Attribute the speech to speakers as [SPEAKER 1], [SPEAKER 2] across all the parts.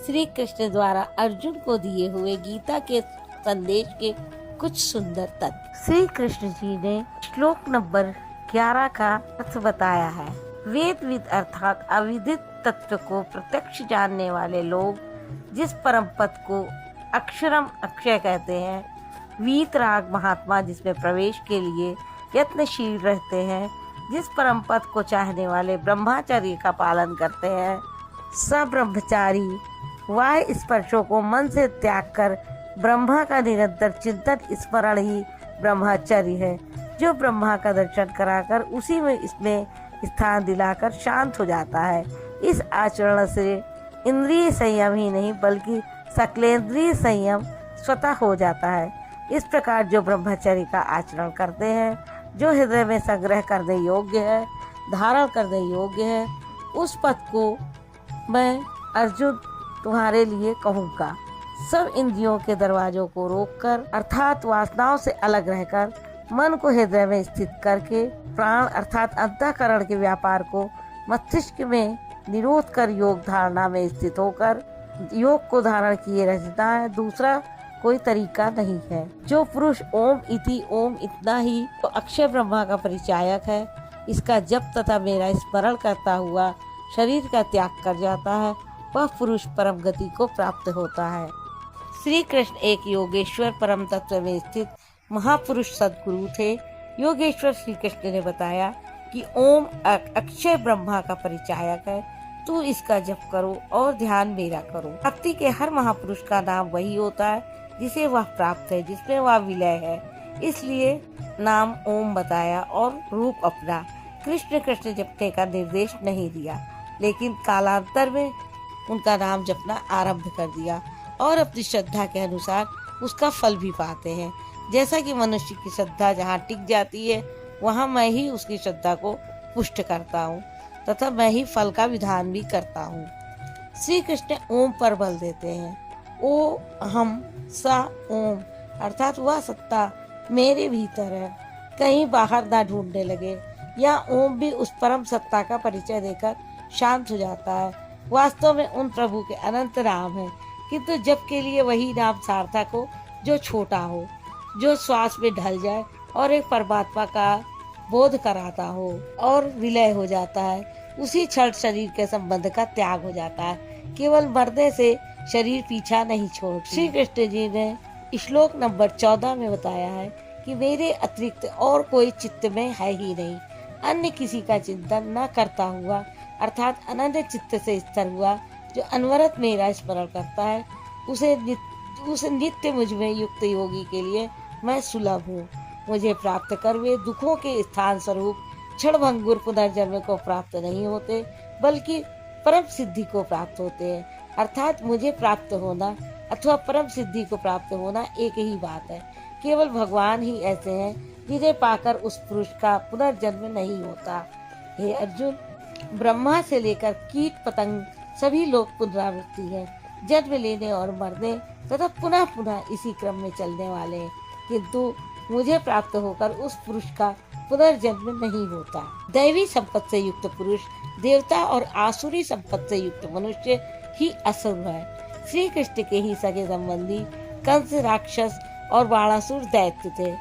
[SPEAKER 1] श्री कृष्ण द्वारा अर्जुन को दिए हुए गीता के संदेश के कुछ सुंदर तत्व। श्री कृष्ण जी ने श्लोक नंबर 11 का अर्थ बताया है। वेदविद अर्थात अविदित तत्व को प्रत्यक्ष जानने वाले लोग जिस परम पद को अक्षरम अक्षय कहते हैं, वीतराग महात्मा जिसमें प्रवेश के लिए यत्नशील रहते हैं, जिस परम पद को चाहने वाले ब्रह्मचर्य का पालन करते हैं, सब ब्रह्मचारी वाय स्पर्शों को मन से त्याग कर ब्रह्मा का निरंतर चिंतन स्मरण ही ब्रह्मचर्य है, जो ब्रह्मा का दर्शन कराकर उसी में इसमें स्थान दिलाकर शांत हो जाता है। इस आचरण से इंद्रिय संयम ही नहीं बल्कि सकलेंद्रिय संयम स्वतः हो जाता है। इस प्रकार जो ब्रह्मचर्य का आचरण करते हैं, जो हृदय में संग्रह करने योग्य है, धारण करने योग्य है, उस पद को मैं अर्जुन तुम्हारे लिए कहूँगा। सब इंद्रियों के दरवाजों को रोककर अर्थात वासनाओं से अलग रहकर मन को हृदय में स्थित करके प्राण अर्थात अंतःकरण के व्यापार को मस्तिष्क में निरोध कर योग धारणा में स्थित होकर योग को धारण किए रहता है। दूसरा कोई तरीका नहीं है। जो पुरुष ओम इति ओम इतना ही तो अक्षय ब्रह्मा का परिचायक है, इसका जप तथा मेरा स्मरण करता हुआ शरीर का त्याग कर जाता है, वह पुरुष परम गति को प्राप्त होता है। श्री कृष्ण एक योगेश्वर परम तत्व में स्थित महापुरुष सद्गुरु थे। योगेश्वर श्री कृष्ण ने बताया कि ओम अक्षय ब्रह्मा का परिचायक है, तू इसका जप करो और ध्यान मेरा करो। भक्ति के हर महापुरुष का नाम वही होता है जिसे वह प्राप्त है, जिसमें वह विलय है। इसलिए नाम ओम बताया और रूप अपना। कृष्ण कृष्ण जपने का निर्देश नहीं दिया, लेकिन कालांतर में उनका नाम जपना आरंभ कर दिया और अपनी श्रद्धा के अनुसार उसका फल भी पाते हैं। जैसा कि मनुष्य की श्रद्धा जहाँ टिक जाती है, वहाँ मैं ही उसकी श्रद्धा को पुष्ट करता हूँ तथा मैं ही फल का विधान भी करता हूँ। श्री कृष्ण ओम पर बल देते हैं। ओ हम सा ओम अर्थात वह सत्ता मेरे भीतर है, कहीं बाहर ना ढूंढने लगे। या ओम भी उस परम सत्ता का परिचय देकर शांत हो जाता है। वास्तव में उन प्रभु के अनंत नाम है, किंतु जप के लिए वही नाम सार्थक हो जो छोटा हो, जो श्वास में ढल जाए और एक परमात्मा का बोध कराता हो और विलय हो जाता है। उसी क्षण शरीर के संबंध का त्याग हो जाता है। केवल मरने से शरीर पीछा नहीं छोड़ती। श्री कृष्ण जी ने श्लोक नंबर 14 में बताया है कि मेरे अतिरिक्त और कोई चित्त में है ही नहीं। अन्य किसी का चिंतन न करता हुआ अर्थात अनन्य चित्त से स्थिर हुआ जो अनवरत मेरा स्मरण करता है, उसे नित्य मुझ में युक्त योगी के लिए मैं सुलभ हूँ। मुझे प्राप्त कर वे दुखों के स्थान स्वरूप क्षणभंगुर पुनर्जन्म को प्राप्त नहीं होते, बल्कि परम सिद्धि को प्राप्त होते हैं। अर्थात मुझे प्राप्त होना अथवा परम सिद्धि को प्राप्त होना एक ही बात है। केवल भगवान ही ऐसे हैं जिन्हें पाकर उस पुरुष का पुनर्जन्म नहीं होता। हे अर्जुन, ब्रह्मा से लेकर कीट पतंग सभी लोग पुनरावृत्ति है, जन्म लेने और मरने तथा पुनः पुनः इसी क्रम में चलने वाले हैं, किंतु मुझे प्राप्त होकर उस पुरुष का पुनर्जन्म नहीं होता। दैवी संपत्ति से युक्त पुरुष देवता और आसुरी संपत्ति से युक्त मनुष्य ही असुर है। श्री कृष्ण के ही सगे संबंधी कंस राक्षस और बाणासुर दैत्य थे।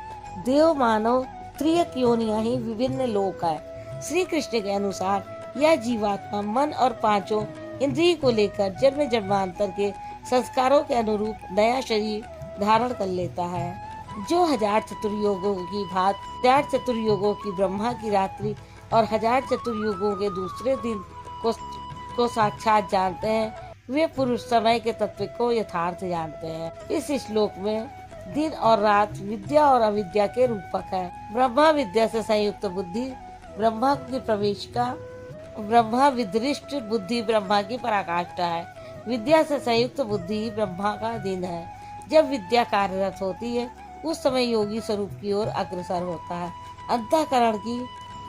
[SPEAKER 1] देव मानव त्रियक योनियां ही विभिन्न लोक है। श्री कृष्ण के अनुसार यह जीवात्मा मन और पांचों इंद्रिय को लेकर जन्म जन्मांतर के संस्कारों के अनुरूप नया शरीर धारण कर लेता है, जो 1000 चतुर्युगों की भात 1000 चतुर्युगों की ब्रह्मा की रात्रि और 1000 चतुर्युगों के दूसरे दिन को साक्षात जानते हैं। वे पुरुष समय के तत्व को यथार्थ जानते हैं। इस श्लोक में दिन और रात, विद्या और अविद्या के रूपक है। ब्रह्मा विद्या से संयुक्त बुद्धि ब्रह्मा की प्रवेश का, ब्रह्मा विदृष्ट बुद्धि ब्रह्मा की पराकाष्ठा है। विद्या से संयुक्त बुद्धि ही ब्रह्मा का दिन है। जब विद्या कार्यरत होती है, उस समय योगी स्वरूप की ओर अग्रसर होता है। अंतःकरण की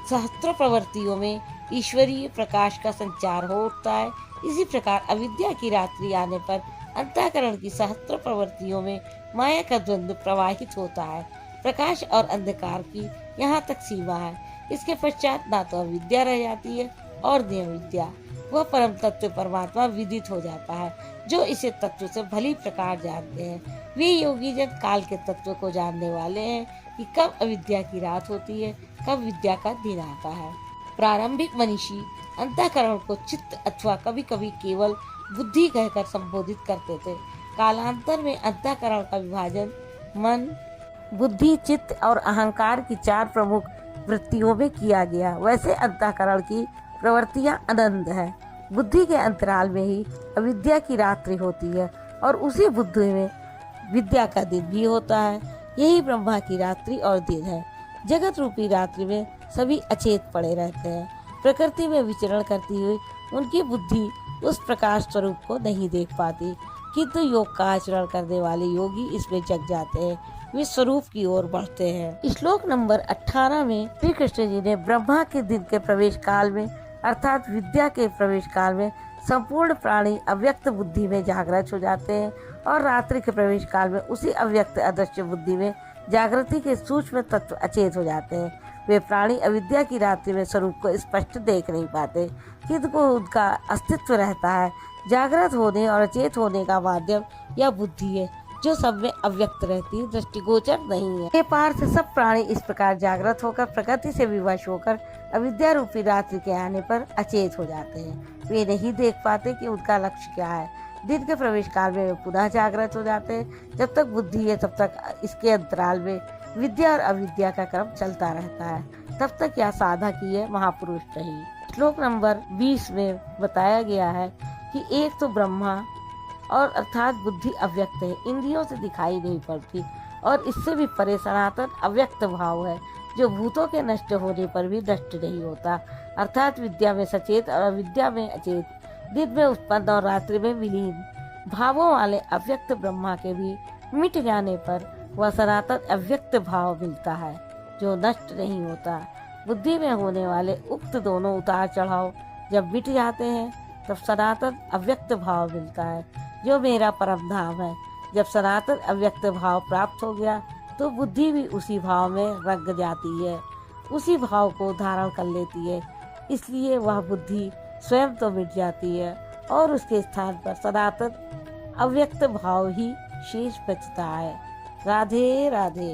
[SPEAKER 1] सहस्त्र प्रवृत्तियों में ईश्वरीय प्रकाश का संचार हो उठता है। इसी प्रकार अविद्या की रात्रि आने पर अंतःकरण की सहस्त्र प्रवृत्तियों में माया का द्वंद्व प्रवाहित होता है। प्रकाश और अंधकार की यहाँ तक सीमा है। इसके पश्चात ना तो अविद्या रह जाती है और न विद्या। वह परम तत्व परमात्मा विदित हो जाता है, जो इसे तत्व से भली प्रकार जानते हैं। वे योगी जन काल के तत्व को जानने वाले हैं कि कब अविद्या की रात होती है, कब विद्या का दिन आता है। प्रारंभिक मनीषी अंतःकरण को चित्त अथवा कभी कभी केवल बुद्धि कहकर संबोधित करते थे। कालांतर में अंतःकरण का विभाजन मन, बुद्धि, चित्त और अहंकार की 4 प्रमुख वृत्तियों में किया गया। वैसे अंतःकरण की प्रवृत्तियां अनंत है। बुद्धि के अंतराल में ही अविद्या की रात्रि होती है और उसी बुद्धि में विद्या का दिन भी होता है। यही ब्रह्मा की रात्रि और दिन है। जगत रूपी रात्रि में सभी अचेत पड़े रहते हैं। प्रकृति में विचरण करती हुई उनकी बुद्धि उस प्रकाश स्वरूप को नहीं देख पाती, किंतु योग का आचरण करने वाले योगी इसमें जग जाते हैं। वे स्वरूप की ओर बढ़ते हैं। श्लोक नंबर 18 में श्री कृष्ण जी ने ब्रह्मा के दिन के प्रवेश काल में अर्थात विद्या के प्रवेश काल में संपूर्ण प्राणी अव्यक्त बुद्धि में जागृत हो जाते हैं और रात्रि के प्रवेश काल में उसी अव्यक्त अदृश्य बुद्धि में जागृति के सूक्ष्म तत्व अचेत हो जाते हैं। वे प्राणी अविद्या की रात्रि में स्वरूप को स्पष्ट देख नहीं पाते, किंतु उनका अस्तित्व रहता है। जागृत होने और अचेत होने का माध्यम या बुद्धि है, जो सब में अव्यक्त रहती, दृष्टिगोचर नहीं है। हे पार्थ, सब प्राणी इस प्रकार जागृत होकर प्रकृति से विवश होकर अविद्या रूपी रात्रि के आने पर अचेत हो जाते हैं। वे नहीं देख पाते कि उनका लक्ष्य क्या है। दिन के प्रवेश काल में वे पुनः जागृत हो जाते हैं। जब तक बुद्धि है तब तक इसके अंतराल में विद्या और अविद्या का क्रम चलता रहता है। तब तक यह साधक ही है, महापुरुष नहीं। श्लोक नंबर 20 में बताया गया है कि एक तो ब्रह्मा और अर्थात बुद्धि अव्यक्त है, इंद्रियों से दिखाई नहीं पड़ती, और इससे भी परे सनातन अव्यक्त भाव है, जो भूतों के नष्ट होने पर भी नष्ट नहीं होता, अर्थात विद्या में सचेत और अविद्या में अचेत, दिन में उत्पन्न और रात्रि में विलीन भावों वाले अव्यक्त ब्रह्मा के भी मिट जाने पर वह सनातन अव्यक्त भाव मिलता है, जो नष्ट नहीं होता। बुद्धि में होने वाले उक्त दोनों उतार चढ़ाव जब मिट जाते हैं तब सनातन अव्यक्त भाव मिलता है, जो मेरा परम धाम है। जब सनातन अव्यक्त भाव प्राप्त हो गया तो बुद्धि भी उसी भाव में रंग जाती है, उसी भाव को धारण कर लेती है। इसलिए वह बुद्धि स्वयं तो मिट जाती है और उसके स्थान पर सनातन अव्यक्त भाव ही शेष बचता है। राधे राधे।